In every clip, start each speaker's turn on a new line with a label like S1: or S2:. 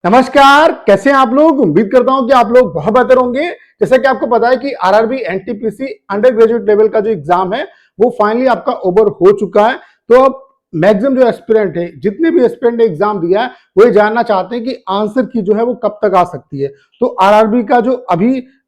S1: नमस्कार, कैसे हैं आप लोग। उम्मीद करता हूं कि आप लोग बहुत बेहतर होंगे। जैसा कि आपको पता है कि RRB NTPC under graduate level का जो एग्जाम है वो फाइनली आपका ओवर हो चुका है। तो अब मैक्सिमम जो एस्पिरेंट है, जितने भी एस्पिरेंट ने एग्जाम दिया है, वो ये जानना चाहते हैं कि आंसर की जो है वो कब तक आ सकती है। तो आरआरबी का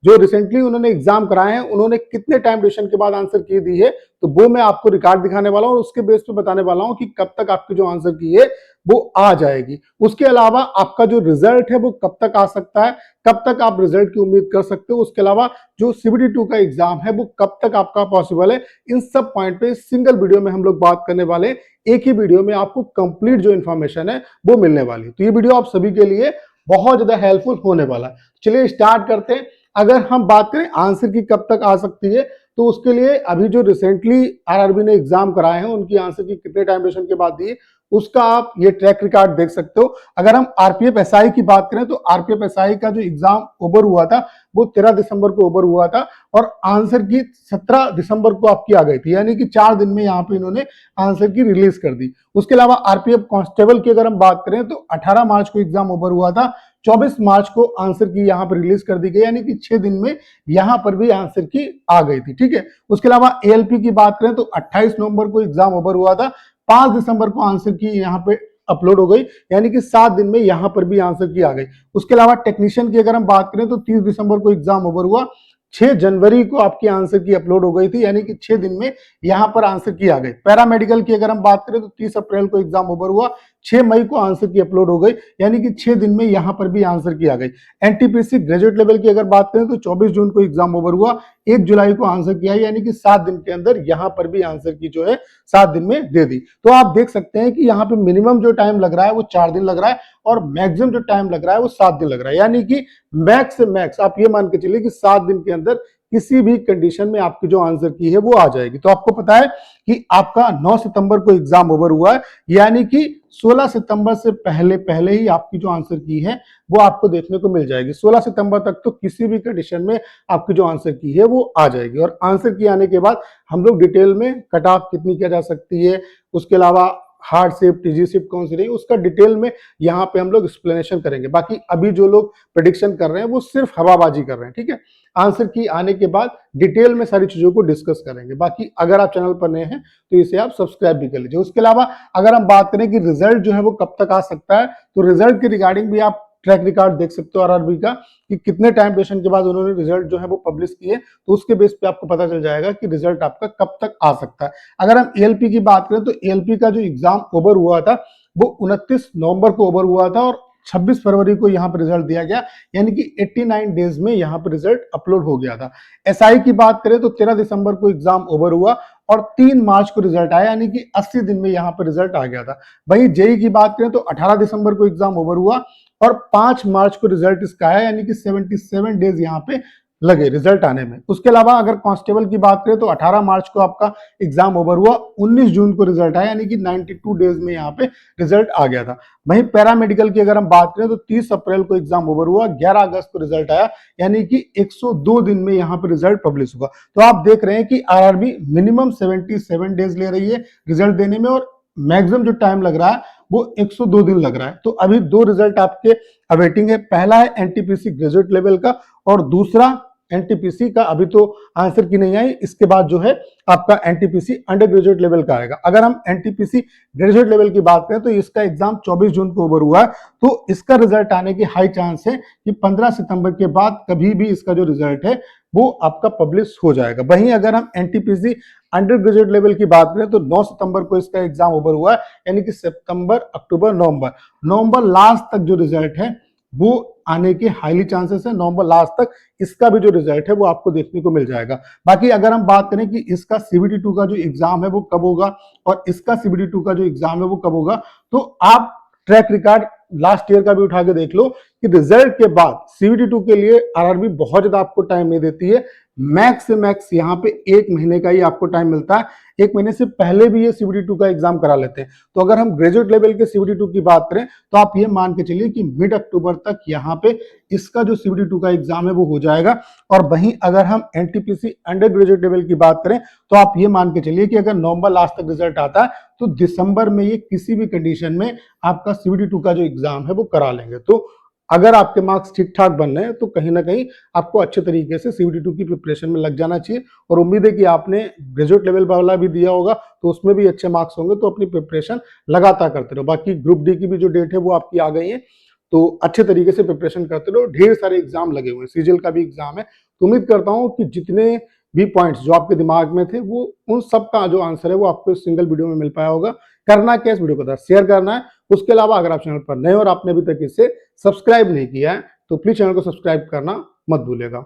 S1: जो रिसेंटली उन्होंने एग्जाम कराए हैं, उन्होंने कितने टाइम ड्यूरेशन के बाद आंसर की दी है, तो वो मैं आपको रिकॉर्ड दिखाने वाला हूं और उसके बेस पे बताने वाला हूं कि कब तक आपकी जो आंसर की है वो आ जाएगी। उसके अलावा आपका जो रिजल्ट है वो कब तक आ सकता है, कब तक आप रिजल्ट की उम्मीद कर सकते हो। उसके अलावा जो सीबीटी 2 का एग्जाम है वो कब तक आपका पॉसिबल है, इन सब पॉइंट पे सिंगल वीडियो में हम लोग बात करने वाले हैं। एक ही वीडियो में आपको कंप्लीट जो इन्फॉर्मेशन है वो मिलने वाली है। तो ये वीडियो आप सभी के लिए बहुत ज्यादा हेल्पफुल होने वाला है। चलिए स्टार्ट करते हैं। अगर हम बात करें आंसर की कब तक आ सकती है, तो उसके लिए अभी जो रिसेंटली आरआरबी ने एग्जाम कराए हैं उनकी आंसर की कितने टाइम ड्यूरेशन के बाद दी है, उसका आप ये ट्रैक रिकॉर्ड देख सकते हो। अगर हम आरपीएफ एसआई की बात करें तो आरपीएफ एसआई का जो एग्जाम ओवर हुआ था वो 13 दिसंबर को ओवर हुआ था और आंसर की 17 दिसंबर को आपकी आ गई थी, यानी कि 4 दिन में यहाँ पे इन्होंने आंसर की रिलीज कर दी। उसके अलावा आरपीएफ कांस्टेबल की अगर हम बात करें तो 18 मार्च को एग्जाम ओवर हुआ था, 24 मार्च को आंसर की यहाँ पर रिलीज कर दी गई, यानी कि 6 दिन में यहाँ पर भी आंसर की आ गई थी। ठीक है। उसके अलावा एएलपी की बात करें तो 28 नवंबर को एग्जाम ओवर हुआ था, 5 दिसंबर को आंसर की यहाँ पे अपलोड हो गई, यानी कि 7 दिन में यहां पर भी आंसर की आ गई। उसके अलावा टेक्नीशियन की अगर हम बात करें तो 30 दिसंबर को एग्जाम ओवर हुआ, 6 जनवरी को आपकी आंसर की अपलोड हो गई थी, यानी कि 6 दिन में यहां पर आंसर की आ गई। पैरामेडिकल की अगर हम बात करें तो 30 अप्रैल को एग्जाम ओवर हुआ, 6 मई को आंसर की अपलोड हो गई, यानी कि 6 दिन में यहां पर भी आंसर की आ गई। एनटीपीसी ग्रेजुएट लेवल की अगर बात करें तो 24 जून को एग्जाम ओवर हुआ, 1 जुलाई को आंसर किया, यानी कि 7 दिन के अंदर यहां पर भी आंसर की जो है 7 दिन में दे दी। तो आप देख सकते हैं कि यहाँ पे मिनिमम जो टाइम लग रहा है वो 4 दिन लग रहा है और मैक्सिमम जो टाइम लग रहा है वो 7 दिन लग रहा है, यानी कि मैक्स से मैक्स आप ये मान के चलिए कि 7 दिन के अंदर किसी भी कंडीशन में आपकी जो आंसर की है वो आ जाएगी। तो आपको पता है कि आपका 9 सितंबर को एग्जाम ओवर हुआ है, यानी कि 16 सितंबर से पहले पहले ही आपकी जो आंसर की है वो आपको देखने को मिल जाएगी। 16 सितंबर तक तो किसी भी कंडीशन में आपकी जो आंसर की है वो आ जाएगी और आंसर की आने के बाद हम लोग डिटेल में कट ऑफ कितनी किया जा सकती है, उसके अलावा हार्ड शिफ्ट टीजी शिफ्ट कौन सी रही, उसका डिटेल में यहाँ पे हम लोग एक्सप्लेनेशन करेंगे। बाकी अभी जो लोग प्रेडिक्शन कर रहे हैं वो सिर्फ हवाबाजी कर रहे हैं। ठीक है। आंसर की आने के बाद डिटेल में सारी चीजों को डिस्कस करेंगे। बाकी अगर आप चैनल पर नए हैं तो इसे आप सब्सक्राइब भी कर लीजिए। उसके अलावा अगर हम बात करें कि रिजल्ट जो है वो कब तक आ सकता है, तो रिजल्ट के रिगार्डिंग भी आप ट्रैक रिकॉर्ड देख सकते हो आरआरबी का, कि कितने टाइम ड्यूरेशन के बाद उन्होंने रिजल्ट जो है वो पब्लिश किए, तो उसके बेस पे आपको पता चल जाएगा कि रिजल्ट आपका कब तक आ सकता है। अगर हम एएलपी की बात करें तो एएलपी का जो एग्जाम ओवर हुआ था वो 29 नवंबर को ओवर हुआ था और 26 फरवरी को यहाँ पर रिजल्ट दिया गया, यानी कि 89 डेज में यहाँ पर रिजल्ट अपलोड हो गया था। एसआई की बात करें तो 13 दिसंबर को एग्जाम ओवर हुआ और 3 मार्च को रिजल्ट आया, यानी कि 80 दिन में यहाँ पर रिजल्ट आ गया था। वहीं जेई की बात करें तो 18 दिसंबर को एग्जाम ओवर हुआ और 5 मार्च को रिजल्ट इसका आया, यानी कि 77 डेज यहाँ पे लगे रिजल्ट आने में। उसके अलावा अगर कांस्टेबल की बात करें तो 18 मार्च को आपका एग्जाम ओवर हुआ, 19 जून को रिजल्ट आया, यानी कि 92 डेज में यहाँ पे रिजल्ट आ गया था। वहीं पैरामेडिकल की अगर हम बात करें तो 30 अप्रैल को एग्जाम ओवर हुआ, 11 अगस्त को रिजल्ट आया, यानी कि 102 दिन में यहाँ पे रिजल्ट पब्लिश हुआ। तो आप देख रहे हैं कि आरआरबी मिनिमम 77 डेज ले रही है रिजल्ट देने में और मैक्सिमम जो टाइम लग रहा है वो 102 दिन लग रहा है। तो अभी 2 रिजल्ट आपके अवेटिंग है। पहला है एनटीपीसी ग्रेजुएट लेवल का और दूसरा एनटीपीसी का अभी तो आंसर की नहीं आई, इसके बाद जो है आपका एनटीपीसी अंडर ग्रेजुएट लेवल का आएगा। अगर हम एनटीपीसी ग्रेजुएट लेवल की बात करें तो इसका एग्जाम 24 जून को ओवर हुआ है, तो इसका रिजल्ट आने की हाई चांस है कि 15 सितंबर के बाद कभी भी इसका जो रिजल्ट है वो आपका पब्लिश हो जाएगा। वहीं अगर हम एनटीपीसी अंडर ग्रेजुएट लेवल की बात करें तो 9 सितंबर को इसका एग्जाम ओवर हुआ है, यानी कि सितंबर अक्टूबर नवंबर लास्ट तक जो रिजल्ट है वो आने के हाईली चांसेस है। नवंबर लास्ट तक इसका भी जो रिजल्ट है वो आपको देखने को मिल जाएगा। बाकी अगर हम बात करें कि इसका सीबीटी 2 का जो एग्जाम है वो कब होगा और इसका सीबीटी 2 का जो एग्जाम है वो कब होगा, तो आप ट्रैक रिकॉर्ड लास्ट ईयर का भी उठा के देख लो कि रिजल्ट के बाद सीबीटी 2 के लिए आरआरबी बहुत ज्यादा आपको टाइम नहीं देती है। मैक्स से मैक्स यहाँ पे 1 महीने का ही आपको टाइम मिलता है। 1 महीने से पहले भी ये सीबीटी 2 का एग्जाम करा लेते हैं। तो अगर हम ग्रेजुएट लेवल के सीबीटी 2 की बात करें तो आप ये मान के चलिए कि मिड अक्टूबर तक यहाँ पे इसका जो सीबीटी 2 का एग्जाम है वो हो जाएगा। और वहीं अगर हम एनटीपीसी अंडर ग्रेजुएट लेवल की बात करें तो आप ये मान के चलिए कि अगर नवंबर लास्ट तक रिजल्ट आता है तो दिसंबर में ये किसी भी कंडीशन में आपका सीबीटी 2 का जो एग्जाम है वो करा लेंगे। तो अगर आपके मार्क्स ठीक ठाक बन रहे हैं तो कहीं ना कहीं आपको अच्छे तरीके से CBT2 की प्रिपरेशन में लग जाना चाहिए। और उम्मीद है कि आपने ग्रेजुएट लेवल वाला भी दिया होगा तो उसमें भी अच्छे मार्क्स होंगे, तो अपनी प्रिपरेशन लगातार करते रहो। बाकी ग्रुप डी की भी जो डेट है वो आपकी आ गई है, तो अच्छे तरीके से प्रिपरेशन करते रहो। ढेर सारे एग्जाम लगे हुए हैं, सीजीएल का भी एग्जाम है, तो उम्मीद करता हूँ कि जितने भी पॉइंट्स जो आपके दिमाग में थे वो उन सब का जो आंसर है वो आपको इस सिंगल वीडियो में मिल पाया होगा। करना क्या, इस वीडियो को शेयर करना है। उसके अलावा अगर आप चैनल पर नए और आपने अभी तक इसे सब्सक्राइब नहीं किया है तो प्लीज चैनल को सब्सक्राइब करना मत भूलिएगा।